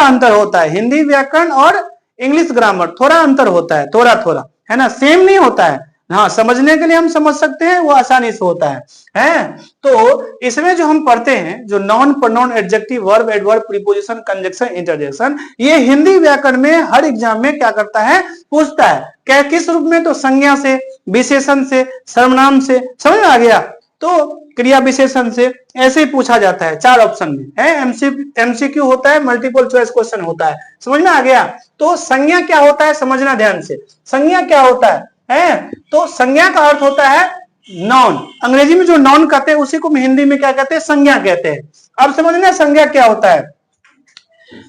अंतर होता है, हिंदी व्याकरण और इंग्लिश ग्रामर थोड़ा अंतर होता है, थोड़ा थोड़ा, है ना, सेम नहीं होता है। हाँ, समझने के लिए हम समझ सकते हैं, वो आसानी से होता है। तो इसमें जो हम पढ़ते हैं, जो noun, pronoun, adjective, verb, adverb, preposition, conjunction, interjection, ये हिंदी व्याकरण में हर एग्जाम में क्या करता है, पूछता है। क्या, किस रूप में? तो संज्ञा से, विशेषण से, सर्वनाम से, समझ में आ गया, तो क्रिया विशेषण से, ऐसे ही पूछा जाता है 4 ऑप्शन में है। एमसीक्यू होता है, मल्टीपल चॉइस क्वेश्चन होता है, समझ में आ गया। तो संज्ञा क्या होता है, समझना ध्यान से। संज्ञा क्या होता है? तो संज्ञा का अर्थ होता है नाउन। अंग्रेजी में जो नाउन कहते हैं उसी को हिंदी में क्या कहते हैं, संज्ञा कहते हैं। अब समझना संज्ञा क्या होता है।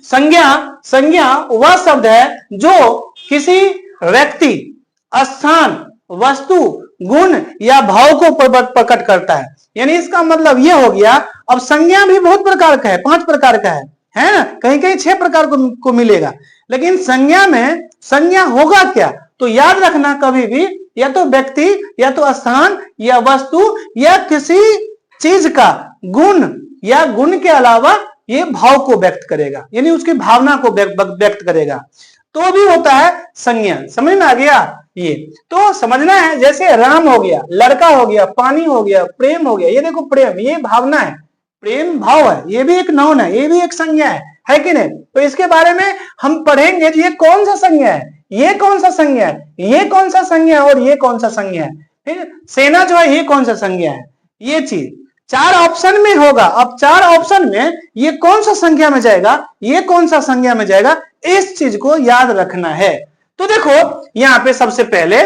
संज्ञा वह शब्द है जो किसी व्यक्ति, स्थान, वस्तु, गुण या भाव को प्रकट करता है। यानी इसका मतलब यह हो गया। अब संज्ञा भी बहुत प्रकार का है, 5 प्रकार का है ना, कहीं कहीं 6 प्रकार को मिलेगा। लेकिन संज्ञा में संज्ञा होगा क्या, तो याद रखना कभी भी या तो व्यक्ति, या तो स्थान, या वस्तु, या किसी चीज का गुण, या गुण के अलावा ये भाव को व्यक्त करेगा, यानी उसकी भावना को व्यक्त करेगा, तो भी होता है संज्ञा। समझ में आ गया। ये तो समझना है, जैसे राम हो गया, लड़का हो गया, पानी हो गया, प्रेम हो गया। ये देखो प्रेम, ये भावना है, प्रेम भाव है, ये भी एक नाउन है, ये भी एक संज्ञा है कि नहीं। तो इसके बारे में हम पढ़ेंगे, ये कौन सा संज्ञा है, ये कौन सा संज्ञा है, ये कौन सा संज्ञा है, और ये कौन सा संज्ञा है। ठीक है, सेना जो है ये कौन सा संज्ञा है, ये चीज 4 ऑप्शन में होगा। अब 4 ऑप्शन में ये कौन सा संख्या में जाएगा, ये कौन सा संज्ञा में जाएगा, इस चीज को याद रखना है। तो देखो यहां पे सबसे पहले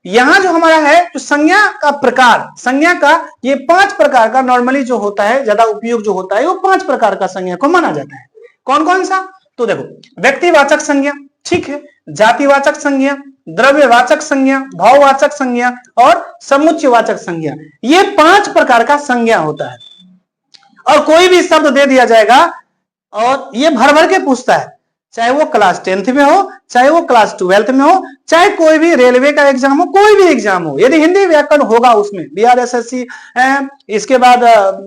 यहां जो हमारा है, तो संज्ञा का प्रकार, संज्ञा का ये 5 प्रकार का नॉर्मली जो होता है, ज्यादा उपयोग जो होता है, वो 5 प्रकार का संज्ञा को माना जाता है। कौन कौन सा? तो देखो, व्यक्तिवाचक संज्ञा, ठीक है, जातिवाचक संज्ञा, द्रव्यवाचक संज्ञा, भाववाचक संज्ञा और समुच्चयवाचक संज्ञा। ये 5 प्रकार का संज्ञा होता है। और कोई भी शब्द दे दिया जाएगा और ये भर भर के पूछता है, चाहे वो क्लास 10th में हो, चाहे वो क्लास 12th में हो, चाहे कोई भी रेलवे का एग्जाम हो, कोई भी एग्जाम हो, यदि हिंदी व्याकरण होगा उसमें, BRSSC है। इसके बाद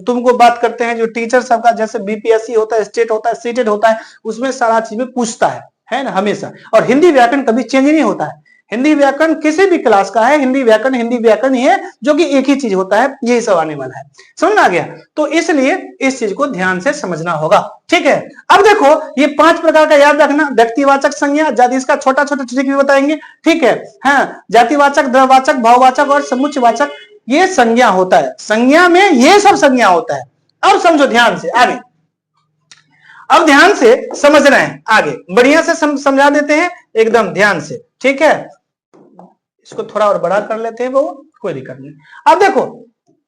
तुमको बात करते हैं जो टीचर सबका, जैसे BPSC होता है, स्टेट होता है, सीटेट होता है, उसमें सारा चीज में पूछता है ना, हमेशा। और हिंदी व्याकरण कभी चेंज नहीं होता है। हिंदी व्याकरण किसी भी क्लास का है, हिंदी व्याकरण ही है, जो कि एक ही चीज होता है, यही सब आने वाला है। समझ में आ गया। तो इसलिए इस चीज को ध्यान से समझना होगा, ठीक है। अब देखो ये 5 प्रकार का याद रखना, व्यक्तिवाचक संज्ञा, जाति, इसका छोटा छोटा ट्रिक भी बताएंगे, ठीक है। हाँ, जातिवाचक, द्रव्यवाचक, भाववाचक और समुच्चयवाचक, ये संज्ञा होता है। संज्ञा में ये सब संज्ञा होता है। अब समझो ध्यान से आगे, अब ध्यान से समझना है आगे, बढ़िया से समझा देते हैं एकदम ध्यान से, ठीक है। इसको थोड़ा और बड़ा कर लेते हैं, वो कोई दिक्कत नहीं। अब देखो,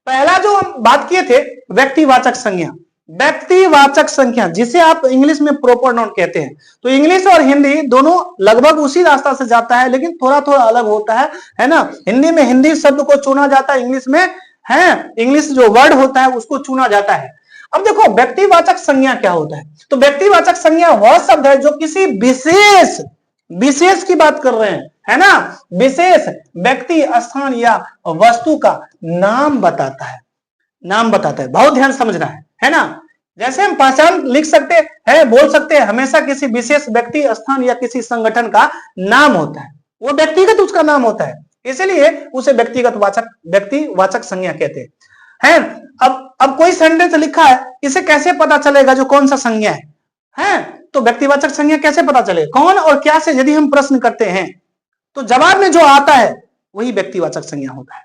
पहला जो हम बात किए थे, व्यक्तिवाचक संज्ञा। व्यक्तिवाचक संज्ञा जिसे आप इंग्लिश में प्रोपर नाउन कहते हैं। तो इंग्लिश और हिंदी दोनों लगभग उसी रास्ता से जाता है, लेकिन थोड़ा थोड़ा अलग होता है ना। हिंदी में हिंदी शब्द को चुना जाता है, इंग्लिश में इंग्लिश जो वर्ड होता है उसको चुना जाता है। अब देखो व्यक्तिवाचक संज्ञा क्या होता है। तो व्यक्तिवाचक संज्ञा वह शब्द है जो किसी विशेष की बात कर रहे हैं, है ना, विशेष व्यक्ति, स्थान या वस्तु का नाम बताता है, नाम बताता है। बहुत ध्यान समझना है ना। जैसे हम पहचान लिख सकते हैं, बोल सकते हैं, हमेशा किसी विशेष व्यक्ति, स्थान या किसी संगठन का नाम होता है, वो व्यक्तिगत उसका नाम होता है, इसलिए उसे व्यक्तिवाचक संज्ञा कहते हैं। अब कोई सेंटेंस लिखा है, इसे कैसे पता चलेगा जो कौन सा संज्ञा है? तो व्यक्तिवाचक संज्ञा कैसे पता चलेगा, कौन और क्या से यदि हम प्रश्न करते हैं तो जवाब में जो आता है वही व्यक्तिवाचक संज्ञा होता है।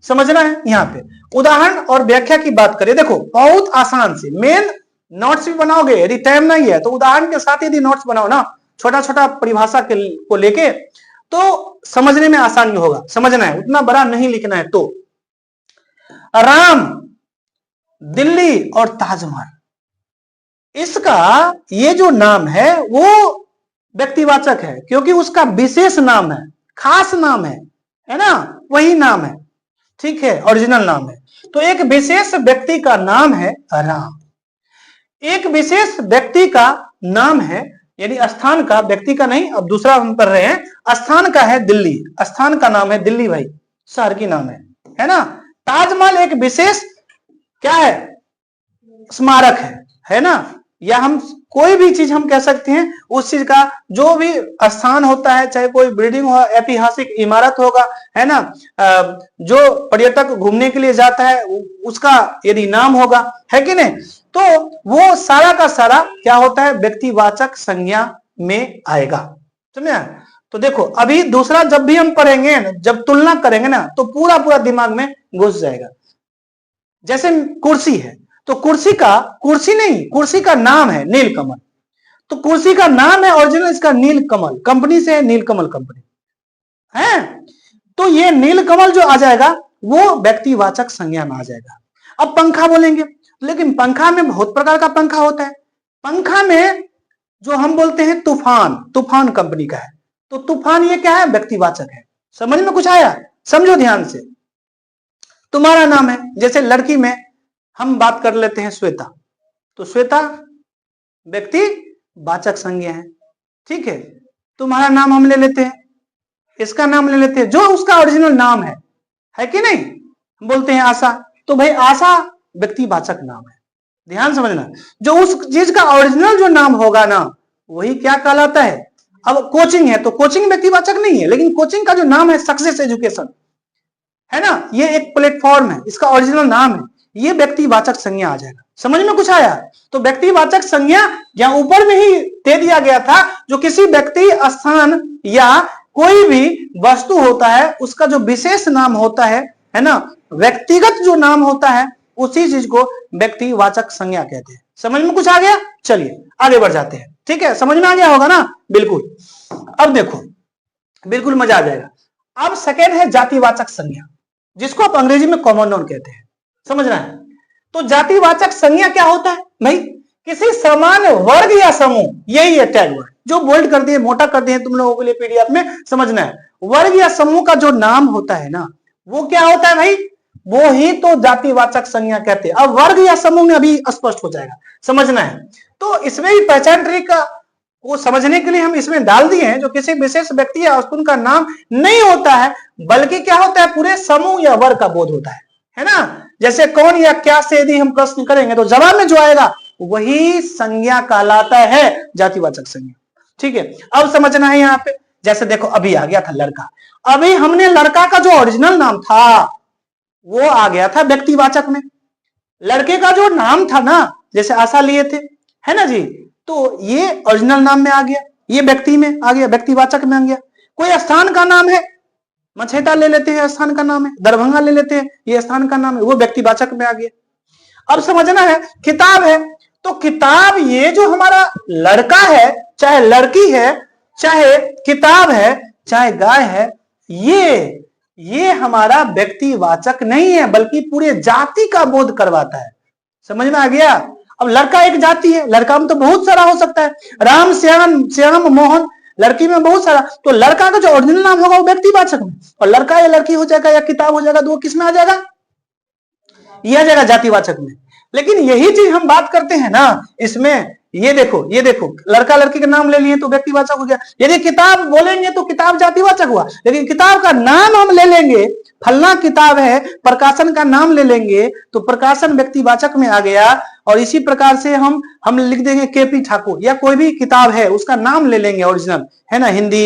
समझना है। यहाँ पे उदाहरण और व्याख्या की बात करें, देखो बहुत आसान से, मेन नोट्स भी बनाओगे, यदि टाइम नहीं है तो उदाहरण के साथ यदि नोट्स बनाओ ना, छोटा छोटा परिभाषा को लेके, तो समझने में आसानी होगा। समझना है, उतना बड़ा नहीं लिखना है। तो राम, दिल्ली और ताजमहल, इसका ये जो नाम है वो व्यक्तिवाचक है, क्योंकि उसका विशेष नाम है, खास नाम है ना, वही नाम है, ठीक है, ओरिजिनल नाम है। तो एक विशेष व्यक्ति का नाम है राम, एक विशेष व्यक्ति का नाम है, यानी स्थान का, व्यक्ति का नहीं। अब दूसरा हम कर रहे हैं, स्थान का है दिल्ली, स्थान का नाम है दिल्ली, भाई शहर की नाम है ना। ताजमहल एक विशेष क्या है, स्मारक है ना, या हम कोई भी चीज हम कह सकते हैं, उस चीज का जो भी स्थान होता है, चाहे कोई बिल्डिंग हो, ऐतिहासिक इमारत होगा, है ना, जो पर्यटक घूमने के लिए जाता है उसका यदि नाम होगा, है कि नहीं, तो वो सारा का सारा क्या होता है, व्यक्तिवाचक संज्ञा में आएगा। समझे? तो देखो अभी दूसरा जब भी हम पढ़ेंगे, जब तुलना करेंगे ना, तो पूरा पूरा दिमाग में घुस जाएगा। जैसे कुर्सी है, तो कुर्सी का नाम है नीलकमल, तो कुर्सी का नाम है ओरिजिनल इसका नीलकमल, कंपनी से है नीलकमल कंपनी है, तो ये नीलकमल जो आ जाएगा वो व्यक्तिवाचक संज्ञा में आ जाएगा। अब पंखा बोलेंगे, लेकिन पंखा में बहुत प्रकार का पंखा होता है। पंखा में जो हम बोलते हैं तूफान कंपनी का है, तो तूफान ये क्या है, व्यक्तिवाचक है। समझ में कुछ आया? समझो ध्यान से। तुम्हारा नाम है, जैसे लड़की में हम बात कर लेते हैं श्वेता, तो श्वेता व्यक्तिवाचक संज्ञा है, ठीक है। तुम्हारा नाम हम ले लेते हैं, इसका नाम ले लेते हैं, जो उसका ओरिजिनल नाम है कि नहीं, हम बोलते हैं आशा, तो भाई आशा व्यक्तिवाचक नाम है। ध्यान समझना, जो उस चीज का ओरिजिनल जो नाम होगा ना, वही क्या कहलाता है। अब कोचिंग है, तो कोचिंग व्यक्तिवाचक नहीं है, लेकिन कोचिंग का जो नाम है सक्सेस एजुकेशन, है ना, ये एक प्लेटफॉर्म है, इसका ओरिजिनल नाम है, ये व्यक्तिवाचक संज्ञा आ जाएगा। समझ में कुछ आया? तो व्यक्तिवाचक संज्ञा यहाँ ऊपर में ही दे दिया गया था, जो किसी व्यक्ति, स्थान या कोई भी वस्तु होता है, उसका जो विशेष नाम होता है ना, व्यक्तिगत जो नाम होता है, उसी चीज को व्यक्तिवाचक संज्ञा कहते हैं। समझ में कुछ आ गया? चलिए आगे बढ़ जाते हैं, ठीक है। समझ में आ गया होगा ना? बिल्कुल। अब देखो, बिल्कुल मजा आ जाएगा। अब सेकेंड है जातिवाचक संज्ञा, जिसको आप अंग्रेजी में कॉमन नाउन कहते हैं। समझना है? तो जातिवाचक संज्ञा क्या होता है भाई? किसी सामान्य वर्ग या समूह, यही है टैग वर्ड, जो बोल्ड कर दिए, मोटा कर दिए तुम लोगों के लिए पीडीएफ में, समझना है। वर्ग या समूह का जो नाम होता है ना, वो क्या होता है भाई? वो ही तो जातिवाचक संज्ञा कहते हैं। अब वर्ग या समूह में अभी स्पष्ट हो जाएगा, समझना है। तो इसमें भी पहचान तरीका को समझने के लिए हम इसमें डाल दिए हैं, जो किसी विशेष व्यक्ति या वस्तु का नाम नहीं होता है, बल्कि क्या होता है, पूरे समूह या वर्ग का बोध होता है ना। जैसे कौन या क्या से यदि हम प्रश्न करेंगे, तो जवाब में जो आएगा वही संज्ञा कहलाता है जातिवाचक संज्ञा, ठीक है। अब समझना है यहाँ पे, जैसे देखो अभी आ गया था लड़का, अभी हमने लड़का का जो ओरिजिनल नाम था वो आ गया था व्यक्तिवाचक में। लड़के का जो नाम था ना, जैसे आशा लिए थे, है ना जी, तो ये ओरिजिनल नाम में आ गया, ये व्यक्ति में आ गया, व्यक्तिवाचक में आ गया। कोई स्थान का नाम है, मछेता ले लेते हैं, स्थान का नाम है, दरभंगा ले लेते हैं, ये स्थान का नाम है, वो व्यक्तिवाचक में आ गया। अब समझना है, किताब है, तो किताब ये जो हमारा लड़का है, चाहे लड़की है, चाहे किताब है, चाहे गाय है, ये हमारा व्यक्तिवाचक नहीं है, बल्कि पूरे जाति का बोध करवाता है। समझ में आ गया? अब लड़का एक जाति है, लड़का में तो बहुत सारा हो सकता है, राम, श्याम, मोहन, लड़की में बहुत सारा। तो लड़का का जो ओरिजिनल नाम होगा वो व्यक्तिवाचक में, और लड़का या लड़की हो जाएगा या किताब हो जाएगा, तो वो किस में आ जाएगा? ये आ जाएगा जातिवाचक में। लेकिन यही चीज हम बात करते हैं ना इसमें, ये देखो लड़का लड़की का नाम ले लिए तो व्यक्तिवाचक हो गया। यदि किताब बोलेंगे तो किताब जातिवाचक हुआ, लेकिन किताब का नाम हम ले लेंगे, फलना किताब है, प्रकाशन का नाम ले लेंगे तो प्रकाशन व्यक्तिवाचक में आ गया। और इसी प्रकार से हम लिख देंगे केपी ठाकुर, या कोई भी किताब है उसका नाम ले लेंगे ओरिजिनल, है ना, हिंदी,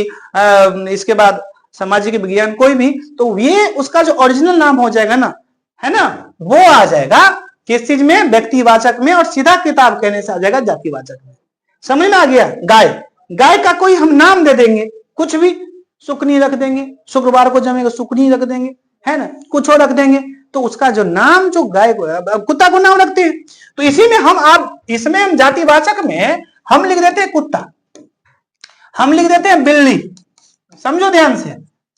इसके बाद सामाजिक विज्ञान, कोई भी, तो ये उसका जो ओरिजिनल नाम हो जाएगा ना, है ना, वो आ जाएगा किस चीज में? व्यक्तिवाचक में, और सीधा किताब कहने से आ जाएगा जातिवाचक में। समझ में आ गया? गाय का कोई हम नाम दे देंगे, कुछ भी, सुकनी रख देंगे, शुक्रवार को जमेगा सुकनी रख देंगे, है ना, कुछ और रख देंगे, तो उसका जो नाम, जो गाय को, कुत्ता को नाम रखते हैं, तो इसी में इसमें हम जातिवाचक में हम लिख देते हैं कुत्ता, हम लिख देते हैं बिल्ली। समझो ध्यान से,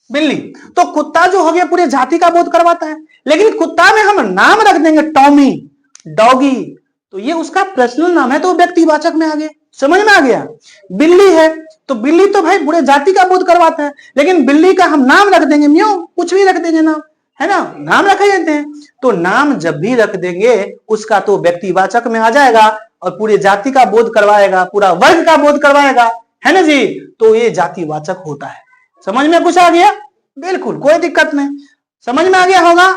बिल्ली, तो कुत्ता जो हो गया पूरे जाति का बोध करवाता है। लेकिन कुत्ता में हम नाम रख देंगे टॉमी, डॉगी, तो ये उसका पर्सनल नाम है, तो व्यक्तिवाचक में आ गया। समझ में आ गया? बिल्ली है, तो बिल्ली तो भाई पूरे जाति का बोध करवाता है, लेकिन बिल्ली का हम नाम रख देंगे म्याऊ, कुछ भी रख देंगे नाम, है ना, नाम रखे जाते हैं। तो नाम जब भी रख देंगे उसका तो व्यक्तिवाचक में आ जाएगा, और पूरे जाति का बोध करवाएगा, पूरा वर्ग का बोध करवाएगा, है ना जी, तो ये जातिवाचक होता है। समझ में कुछ आ गया? बिल्कुल, कोई दिक्कत नहीं, समझ में आ गया होगा।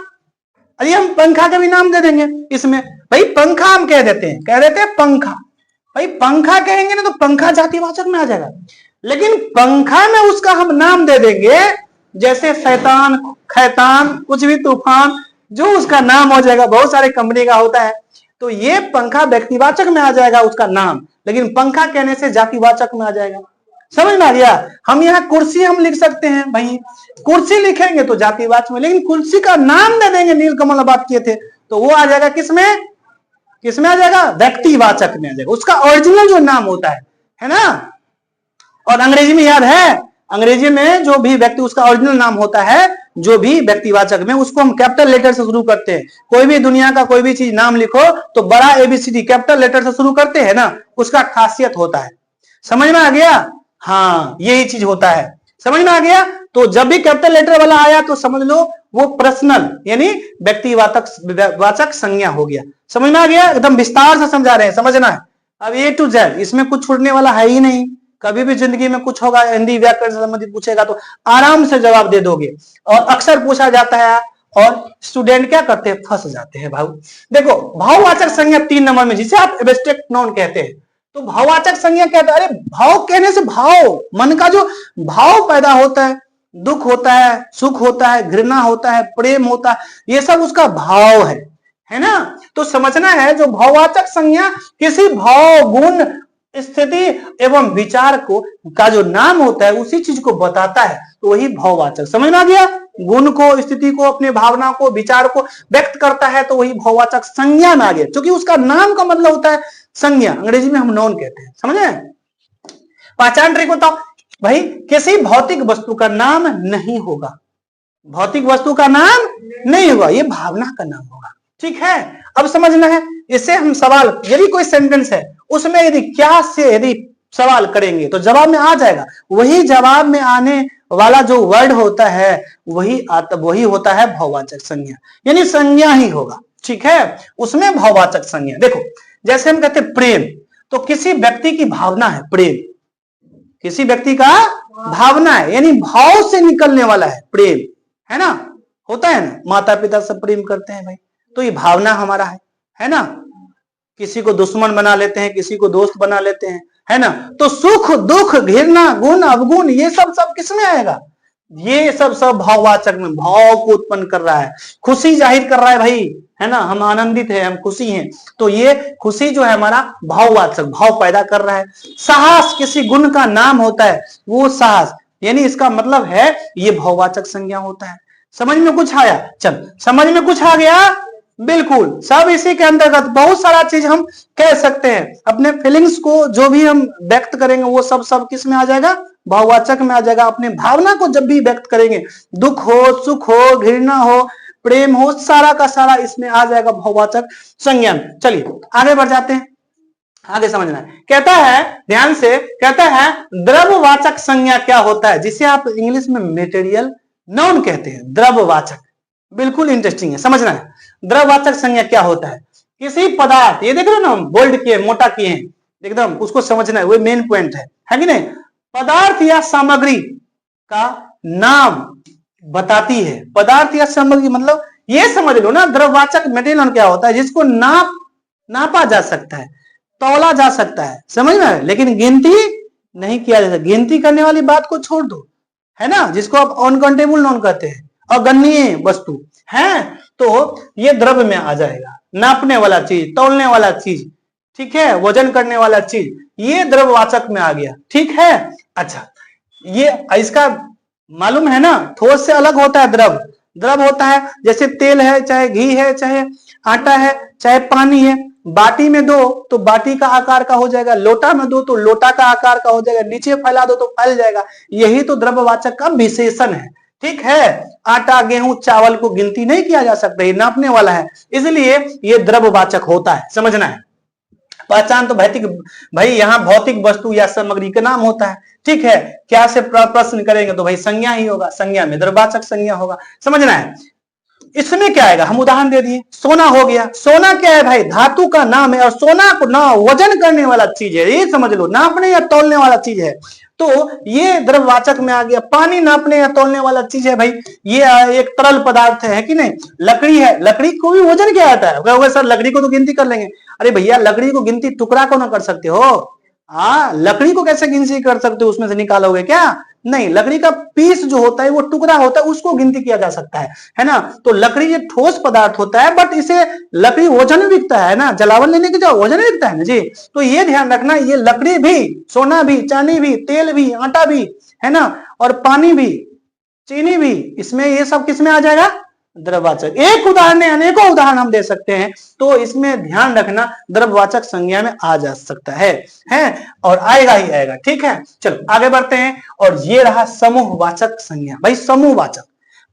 अरे हम पंखा का भी नाम दे देंगे इसमें, भाई पंखा हम कह देते हैं पंखा, भाई पंखा कहेंगे ना तो पंखा जातिवाचक में आ जाएगा, लेकिन पंखा में उसका हम नाम दे देंगे, जैसे शैतान, खैतान, कुछ भी, तूफान, जो उसका नाम हो जाएगा, बहुत सारे कंपनी का होता है, तो ये पंखा व्यक्तिवाचक में आ जाएगा उसका नाम, लेकिन पंखा कहने से जातिवाचक में आ जाएगा। समझ में आ गया? हम यहाँ कुर्सी हम लिख सकते हैं, भाई कुर्सी लिखेंगे तो जातिवाचक में, लेकिन कुर्सी का नाम दे देंगे, नीलकमल बात किए थे, तो वो आ जाएगा किसमें, किसमें आ जाएगा, व्यक्तिवाचक में आ जाएगा, उसका ओरिजिनल जो नाम होता है ना। और अंग्रेजी में याद है, अंग्रेजी में जो भी व्यक्ति, उसका ओरिजिनल नाम होता है, जो भी व्यक्तिवाचक में, उसको हम कैपिटल लेटर से शुरू करते हैं। कोई भी दुनिया का कोई भी चीज नाम लिखो तो बड़ा एबीसीडी कैपिटल लेटर से शुरू करते हैं ना, उसका खासियत होता है। समझ में आ गया? हाँ, यही चीज होता है। समझ में आ गया? तो जब भी कैपिटल लेटर वाला आया तो समझ लो वो पर्सनल यानी व्यक्तिवाचक संज्ञा हो गया। समझ में आ गया? एकदम विस्तार से समझा रहे हैं, समझना है। अब ए टू जेड, इसमें कुछ छूटने वाला है ही नहीं। कभी भी जिंदगी में कुछ होगा, हिंदी व्याकरण से संबंधित पूछेगा तो आराम से जवाब दे दोगे, और अक्सर पूछा जाता है, और स्टूडेंट क्या करते हैं, फंस जाते हैं। भाव देखो, भाववाचक संज्ञा 3 नंबर में, जिसे आप एब्स्ट्रैक्ट नाउन कहते हैं। तो भाववाचक संज्ञा क्या है? अरे भाव कहने से भाव, मन का जो भाव पैदा होता है, दुख होता है, सुख होता है, घृणा होता है, प्रेम होता है, ये सब उसका भाव है ना। तो समझना है, जो भाववाचक संज्ञा किसी भाव, गुण, स्थिति एवं विचार को का जो नाम होता है, उसी चीज को बताता है, तो वही भाववाचक। समझ में आ गया? गुण को, स्थिति को, अपने भावना को, विचार को व्यक्त करता है, तो वही भाववाचक संज्ञा में आ गया, क्योंकि उसका नाम का मतलब होता है संज्ञा, अंग्रेजी में हम नाउन कहते हैं। समझे? पहचान ट्रिक बताओ भाई, किसी भौतिक वस्तु का नाम नहीं होगा, भौतिक वस्तु का नाम नहीं होगा, ये भावना का नाम होगा। ठीक है? अब समझना है, इससे हम सवाल, यदि कोई सेंटेंस है उसमें यदि क्या से यदि सवाल करेंगे तो जवाब में आ जाएगा, वही जवाब में आने वाला जो वर्ड होता है वही होता है भाववाचक संज्ञा, यानी संज्ञा ही होगा। ठीक है? उसमें भाववाचक संज्ञा। देखो, जैसे हम कहते हैं प्रेम, तो किसी व्यक्ति की भावना है प्रेम, किसी व्यक्ति का भावना है, यानी भाव से निकलने वाला है प्रेम, है ना। होता है ना, माता पिता सब प्रेम करते हैं भाई, तो ये भावना हमारा है ना। किसी को दुश्मन बना लेते हैं, किसी को दोस्त बना लेते हैं, है ना। तो सुख, दुख, घृणा, गुण, अवगुण, ये सब किसमें आएगा? ये सब भाववाचक में, भाव को उत्पन्न कर रहा है, खुशी जाहिर कर रहा है भाई, है ना। हम आनंदित हैं, हम खुशी हैं, तो ये खुशी जो है हमारा भाववाचक, भाव पैदा कर रहा है। साहस किसी गुण का नाम होता है, वो साहस, यानी इसका मतलब है ये भाववाचक संज्ञा होता है। समझ में कुछ आया? चल, समझ में कुछ आ गया? बिल्कुल, सब इसी के अंतर्गत बहुत सारा चीज हम कह सकते हैं। अपने फीलिंग्स को जो भी हम व्यक्त करेंगे वो सब किस में आ जाएगा? भाववाचक में आ जाएगा। अपने भावना को जब भी व्यक्त करेंगे, दुख हो, सुख हो, घृणा हो, प्रेम हो, सारा का सारा इसमें आ जाएगा भाववाचक संज्ञा। चलिए आगे बढ़ जाते हैं, आगे समझना है। कहता है, ध्यान से, कहता है द्रव्यवाचक संज्ञा क्या होता है, जिसे आप इंग्लिश में मटेरियल नाउन कहते हैं। द्रव्यवाचक, बिल्कुल इंटरेस्टिंग है, समझना है। द्रव्यवाचक संज्ञा क्या होता है? किसी पदार्थ, ये देख रहे हो ना, हम बोल्ड किए, मोटा किए हैं एकदम, उसको समझना है, वो मेन पॉइंट है कि नहीं। पदार्थ या सामग्री का नाम बताती है। पदार्थ या सामग्री मतलब ये समझ लो ना, द्रव्यवाचक मटेरियल क्या होता है? जिसको नापा जा सकता है, तौला जा सकता है, समझ में, लेकिन गिनती नहीं किया जा सकता। गिनती करने वाली बात को छोड़ दो, है ना, जिसको आप अनकाउंटेबल नाउन कहते हैं, अगणनीय वस्तु है, तो ये द्रव्य में आ जाएगा। नापने वाला चीज, तौलने वाला चीज, ठीक है, वजन करने वाला चीज, ये द्रव्यवाचक में आ गया। ठीक है? अच्छा, ये इसका मालूम है ना, ठोस से अलग होता है द्रव। द्रव होता है जैसे तेल है, चाहे घी है, चाहे आटा है, चाहे पानी है। बाटी में दो तो बाटी का आकार का हो जाएगा, लोटा में दो तो लोटा का आकार का हो जाएगा, नीचे फैला दो तो फैल जाएगा। यही तो द्रव्यवाचक का विशेषण है। ठीक है? आटा, गेहूं, चावल को गिनती नहीं किया जा सकता, ये नापने वाला है, इसलिए ये द्रव्यवाचक होता है। समझना है। पहचान तो भौतिक, भाई यहाँ भौतिक वस्तु या सामग्री का नाम होता है। ठीक है? क्या से प्रश्न करेंगे तो भाई संज्ञा ही होगा, संज्ञा में द्रव्यवाचक संज्ञा होगा। समझना है। इसमें क्या आएगा? हम उदाहरण दे दिए, सोना हो गया। सोना क्या है भाई? धातु का नाम है, और सोना को ना वजन करने वाला चीज है, ये समझ लो, नापने या तौलने वाला चीज है। तो ये द्रव्यवाचक में आ गया। पानी नापने या तौलने वाला चीज है भाई, ये एक तरल पदार्थ है कि नहीं। लकड़ी है, लकड़ी को भी वजन क्या आता है, सर लकड़ी को तो गिनती कर लेंगे। अरे भैया लकड़ी को गिनती टुकड़ा को ना कर सकते हो। हाँ, लकड़ी को कैसे गिनती कर सकते हो, उसमें से निकालोगे क्या? नहीं, लकड़ी का पीस जो होता है वो टुकड़ा होता है, उसको गिनती किया जा सकता है ना। तो लकड़ी ये ठोस पदार्थ होता है, बट इसे लकड़ी वजन में बिकता है ना, जलावन लेने के जाओ वजन में बिकता है ना जी। तो ये ध्यान रखना, ये लकड़ी भी, सोना भी, चांदी भी, तेल भी, आटा भी, है ना, और पानी भी, चीनी भी, इसमें ये सब किसमें आ जाएगा? द्रव्यवाचक। एक उदाहरण नहीं, अनेकों उदाहरण हम दे सकते हैं, तो इसमें ध्यान रखना द्रव्यवाचक संज्ञा में आ जा सकता है और आएगा ही आएगा। ठीक है, चलो आगे बढ़ते हैं। और ये रहा समूहवाचक संज्ञा। भाई समूहवाचक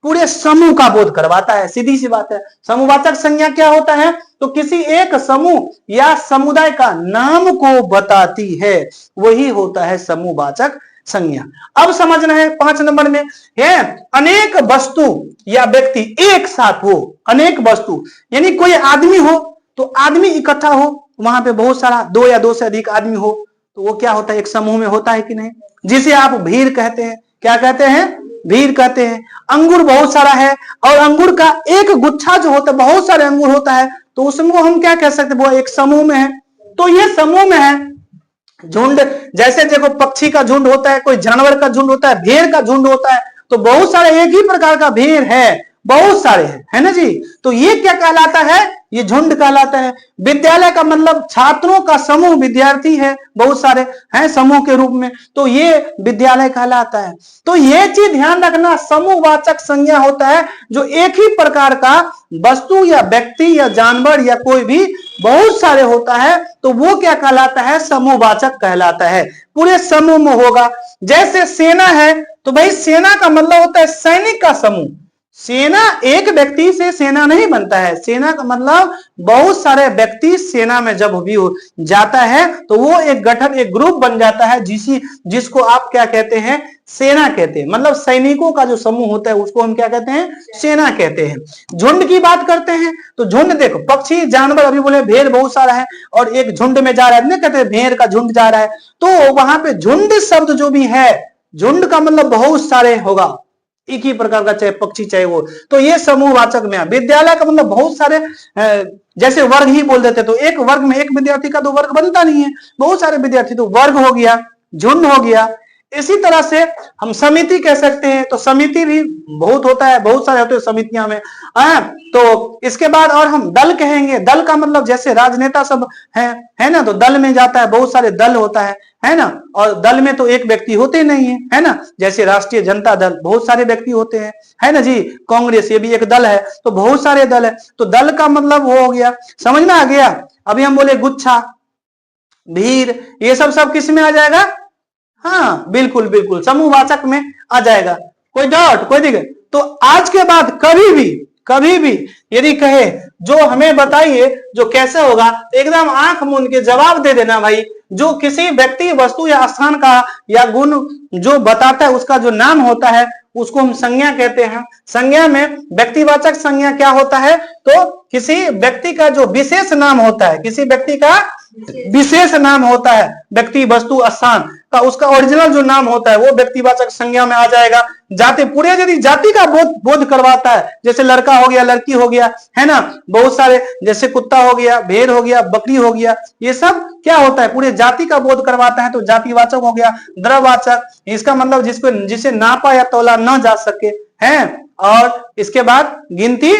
पूरे समूह का बोध करवाता है, सीधी सी बात है। समूहवाचक संज्ञा क्या होता है? तो किसी एक समूह या समुदाय का नाम को बताती है, वही होता है समूहवाचक संज्ञा। अब समझना है 5 नंबर में है, अनेक वस्तु या व्यक्ति एक साथ हो। अनेक वस्तु यानी कोई आदमी हो, तो आदमी इकट्ठा हो, वहां पे बहुत सारा 2 या 2 से अधिक आदमी हो, तो वो क्या होता है? एक समूह में होता है कि नहीं, जिसे आप भीड़ कहते हैं। क्या कहते हैं? भीड़ कहते हैं। अंगूर बहुत सारा है और अंगूर का एक गुच्छा जो होता है, बहुत सारे अंगूर होता है, तो उसमें हम क्या कह सकते हैं? वो एक समूह में है। तो ये समूह में है। झुंड, जैसे देखो पक्षी का झुंड होता है, कोई जानवर का झुंड होता है, भेड़ का झुंड होता है, तो बहुत सारे एक ही प्रकार का भेड़ है, बहुत सारे हैं, है ना जी। तो ये क्या कहलाता है? ये झुंड कहलाता है। विद्यालय का मतलब छात्रों का समूह, विद्यार्थी है बहुत सारे हैं समूह के रूप में, तो ये विद्यालय कहलाता है। तो ये चीज ध्यान रखना, समूहवाचक संज्ञा होता है जो एक ही प्रकार का वस्तु या व्यक्ति या जानवर या कोई भी बहुत सारे होता है, तो वो क्या कहलाता है? समूहवाचक कहलाता है। पूरे समूह में होगा। जैसे सेना है, तो भाई सेना का मतलब होता है सैनिक का समूह। सेना एक व्यक्ति से सेना नहीं बनता है, सेना का मतलब बहुत सारे व्यक्ति सेना में जब भी हो जाता है तो वो एक गठन, एक ग्रुप बन जाता है, जिसको आप क्या कहते हैं? सेना कहते हैं। मतलब सैनिकों का जो समूह होता है उसको हम क्या कहते हैं? सेना कहते हैं। झुंड की बात करते हैं तो झुंड देखो, पक्षी जानवर, अभी बोले भेड़ बहुत सारा है और एक झुंड में जा रहा है, नहीं कहते भेड़ का झुंड जा रहा है, तो वहां पे झुंड शब्द जो भी है, झुंड का मतलब बहुत सारे होगा, एक ही प्रकार का, चाहे पक्षी चाहे वो, तो ये समूहवाचक में। विद्यालय का मतलब बहुत सारे, जैसे वर्ग ही बोल देते, तो एक वर्ग में एक विद्यार्थी का तो वर्ग बनता नहीं है, बहुत सारे विद्यार्थी, तो वर्ग हो गया, झुंड हो गया। इसी तरह से हम समिति कह सकते हैं, तो समिति भी बहुत होता है, बहुत सारे होते हैं समितियां में। तो इसके बाद और हम दल कहेंगे। दल का मतलब जैसे राजनेता सब है ना, तो दल में जाता है, बहुत सारे दल होता है ना, और दल में तो एक व्यक्ति होते नहीं है ना। जैसे राष्ट्रीय जनता दल, बहुत सारे व्यक्ति होते हैं, है ना जी। कांग्रेस ये भी एक दल है, तो बहुत सारे दल है, तो दल का मतलब वो हो गया, समझ में आ गया। अभी हम बोले गुच्छा, भीड़, ये सब किस में आ जाएगा? हाँ बिल्कुल बिल्कुल, समूहवाचक में आ जाएगा। कोई डाउट, कोई दिक्कत? तो आज के बाद कभी भी यदि कहे जो हमें बताइए जो कैसे होगा, एकदम आंख मूंद के जवाब दे देना भाई। जो किसी व्यक्ति, वस्तु या स्थान का या गुण जो बताता है, उसका जो नाम होता है उसको हम संज्ञा कहते हैं। संज्ञा में व्यक्तिवाचक संज्ञा क्या होता है? तो किसी व्यक्ति का जो विशेष नाम होता है, किसी व्यक्ति का विशेष नाम होता है, व्यक्ति, वस्तु, स्थान का उसका ओरिजिनल जो नाम होता है वो व्यक्तिवाचक संज्ञा में आ जाएगा। जाति, पूरे यदि जाति का बोध करवाता है, जैसे लड़का हो गया, लड़की हो गया, है ना, बहुत सारे, जैसे कुत्ता हो गया, भेड़ हो गया, बकरी हो गया, ये सब क्या होता है? पूरे जाति का बोध करवाता है, तो जातिवाचक हो गया। द्रव्यवाचक, इसका मतलब जिसे नापा या तौला न जा सके, है, और इसके बाद गिनती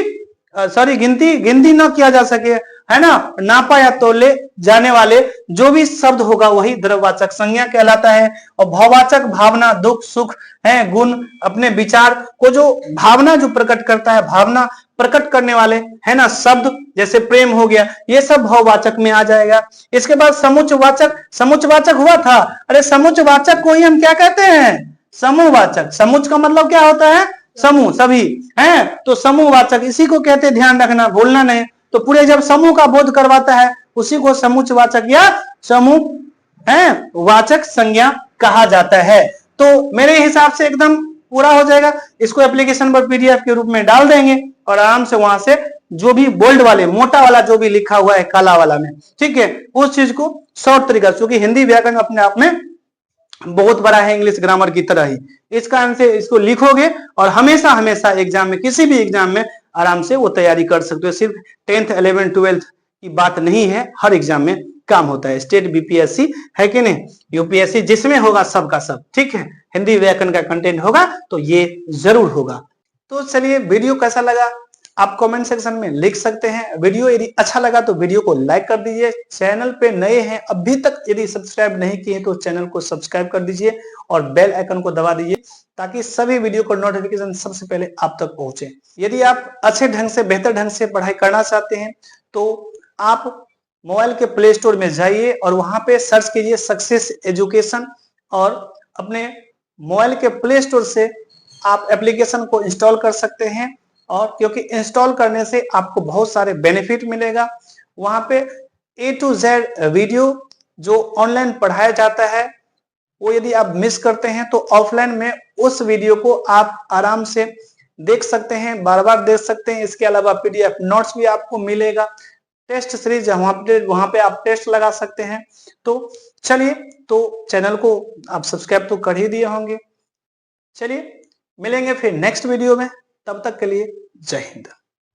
न किया जा सके, है ना, नापा या तोले जाने वाले जो भी शब्द होगा वही द्रव्यवाचक संज्ञा कहलाता है। और भाववाचक, भावना, दुख, सुख, है, गुण, अपने विचार को जो भावना जो प्रकट करता है, भावना प्रकट करने वाले, है ना, शब्द, जैसे प्रेम हो गया, ये सब भाववाचक में आ जाएगा। इसके बाद समुच्चवाचक हुआ था। अरे समुच्चवाचक को ही हम क्या कहते हैं? समूहवाचक। समुच्च का मतलब क्या होता है? समूह, सभी, है, तो समूहवाचक इसी को कहते हैं, ध्यान रखना, भूलना नहीं। तो पूरे जब समूह का बोध करवाता है उसी को समुच्चवाचक या समूह वाचक संज्ञा कहा जाता है। तो मेरे हिसाब से एकदम पूरा हो जाएगा। इसको एप्लीकेशन पर पीडीएफ के रूप में डाल देंगे और आराम से वहां से जो भी बोल्ड वाले, मोटा वाला जो भी लिखा हुआ है काला वाला में, ठीक है, उस चीज को शॉर्ट तरीका, क्योंकि हिंदी व्याकरण अपने आप में बहुत बड़ा है इंग्लिश ग्रामर की तरह ही। इस कारण से इसको लिखोगे और हमेशा हमेशा एग्जाम में, किसी भी एग्जाम में आराम से वो तैयारी कर सकते हो। सिर्फ 10th 11th 12th की बात नहीं है, हर एग्जाम में काम होता है। स्टेट बीपीएससी है कि नहीं, यूपीएससी जिसमें होगा सबका सब, ठीक है, हिंदी व्याकरण का कंटेंट होगा तो ये जरूर होगा। तो चलिए, वीडियो कैसा लगा आप कमेंट सेक्शन में लिख सकते हैं। वीडियो यदि अच्छा लगा तो वीडियो को लाइक कर दीजिए। चैनल पे नए हैं, अभी तक यदि सब्सक्राइब नहीं किए तो चैनल को सब्सक्राइब कर दीजिए और बेल आइकन को दबा दीजिए ताकि सभी वीडियो का नोटिफिकेशन सबसे पहले आप तक पहुंचे। यदि आप अच्छे ढंग से, बेहतर ढंग से पढ़ाई करना चाहते हैं तो आप मोबाइल के प्ले स्टोर में जाइए और वहां पे सर्च कीजिए सक्सेस एजुकेशन और अपने मोबाइल के प्ले स्टोर से आप एप्लीकेशन को इंस्टॉल कर सकते हैं। और क्योंकि इंस्टॉल करने से आपको बहुत सारे बेनिफिट मिलेगा। वहां पे A to Z वीडियो जो ऑनलाइन पढ़ाया जाता है वो यदि आप मिस करते हैं तो ऑफलाइन में उस वीडियो को आप आराम से देख सकते हैं, बार बार देख सकते हैं। इसके अलावा पीडीएफ नोट्स भी आपको मिलेगा, टेस्ट सीरीज वहां पे आप टेस्ट लगा सकते हैं। तो चलिए, तो चैनल को आप सब्सक्राइब तो कर ही दिए होंगे। चलिए मिलेंगे फिर नेक्स्ट वीडियो में, तब तक के लिए जय हिंद।